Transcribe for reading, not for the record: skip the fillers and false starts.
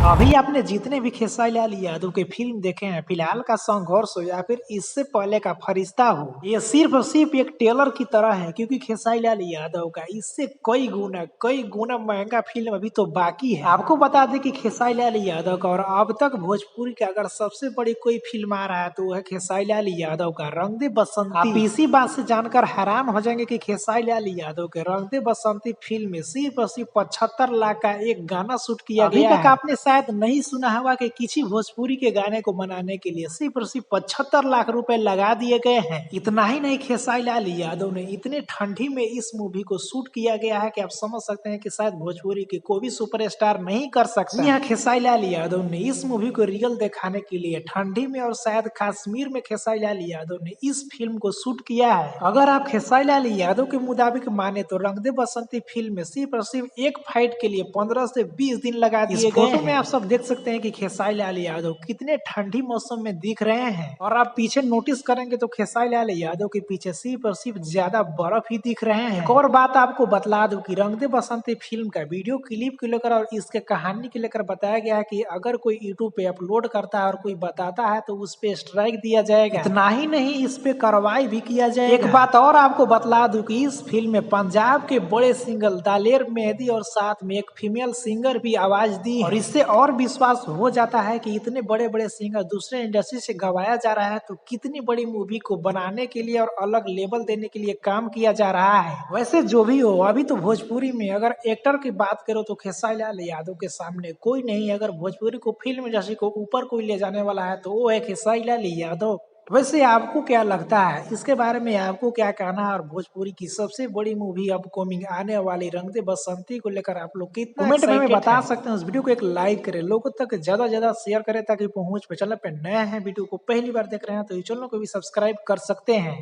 अभी आपने जितने भी खेसारी लाल यादव के फिल्म देखे हैं, फिलहाल का संघर्ष हो या फिर इससे पहले का फरिश्ता हो, ये सिर्फ और सिर्फ एक टेलर की तरह है। क्योंकि खेसारी लाल यादव का इससे कई गुना महंगा फिल्म अभी तो बाकी है। आपको बता दें कि खेसारी लाल यादव का और अब तक भोजपुरी का अगर सबसे बड़ी कोई फिल्म आ रहा है तो वह है खेसारी लाल यादव का रंग दे बसंती। आप इसी बात से जानकर हैरान हो जाएंगे कि खेसारी लाल यादव के रंग दे बसंती फिल्म में सिर्फ और सिर्फ 75 लाख का एक गाना शूट किया गया है। अभी तक आपने शायद नहीं सुना होगा कि किसी भोजपुरी के गाने को बनाने के लिए सिर्फ और सिर्फ 75 लाख रुपए लगा दिए गए हैं। इतना ही नहीं, खेसारी लाल यादव ने इतने ठंडी में इस मूवी को शूट किया गया है कि आप समझ सकते हैं कि शायद भोजपुरी के कोई भी सुपरस्टार नहीं कर सकता। यहाँ खेसारी लाल यादव ने इस मूवी को रियल दिखाने के लिए ठंडी में और शायद कश्मीर में खेसारी लाल यादव ने इस फिल्म को शूट किया है। अगर आप खेसारी लाल यादव के मुताबिक माने तो रंग दे बसंती फिल्म में सिर्फ और सिर्फ एक फाइट के लिए 15 से 20 दिन लगा दिए गए हैं। में आप सब देख सकते हैं कि खेसारी लाल यादव कितने ठंडी मौसम में दिख रहे हैं। और आप पीछे नोटिस करेंगे तो खेसारी लाल यादव के पीछे सिर्फ और सिर्फ ज्यादा बर्फ ही दिख रहे हैं। एक और बात आपको बतला दूं कि रंग दे बसंती फिल्म का वीडियो क्लिप को लेकर और इसके कहानी को लेकर बताया गया है कि अगर कोई यूट्यूब पे अपलोड करता है और कोई बताता है तो उस पे स्ट्राइक दिया जाएगा। इतना ही नहीं, इस पे कार्रवाई भी किया जाएगा। एक बात और आपको बतला दूं कि इस फिल्म में पंजाब के बड़े सिंगर दालेर मेहंदी और साथ में एक फीमेल सिंगर भी आवाज दी और इससे और विश्वास हो जाता है कि इतने बड़े बड़े सिंगर दूसरे इंडस्ट्री से गवाया जा रहा है तो कितनी बड़ी मूवी को बनाने के लिए और अलग लेवल देने के लिए काम किया जा रहा है। वैसे जो भी हो, अभी तो भोजपुरी में अगर एक्टर की बात करो तो खेसारी लाल यादव के सामने कोई नहीं। अगर भोजपुरी को फिल्म इंडस्ट्री को ऊपर कोई ले जाने वाला है तो वो है खेसारी लाल यादव। वैसे आपको क्या लगता है इसके बारे में, आपको क्या कहना है? और भोजपुरी की सबसे बड़ी मूवी अपकमिंग आने वाली रंग दे बसंती को लेकर आप लोग कितना कमेंट में हमें बता सकते हैं। उस वीडियो को एक लाइक करें, लोगों तक ज्यादा ज्यादा शेयर करें ताकि पहुंच पे। चैनल पे नए हैं, वीडियो को पहली बार देख रहे हैं तो इस चैनल को भी सब्सक्राइब कर सकते हैं।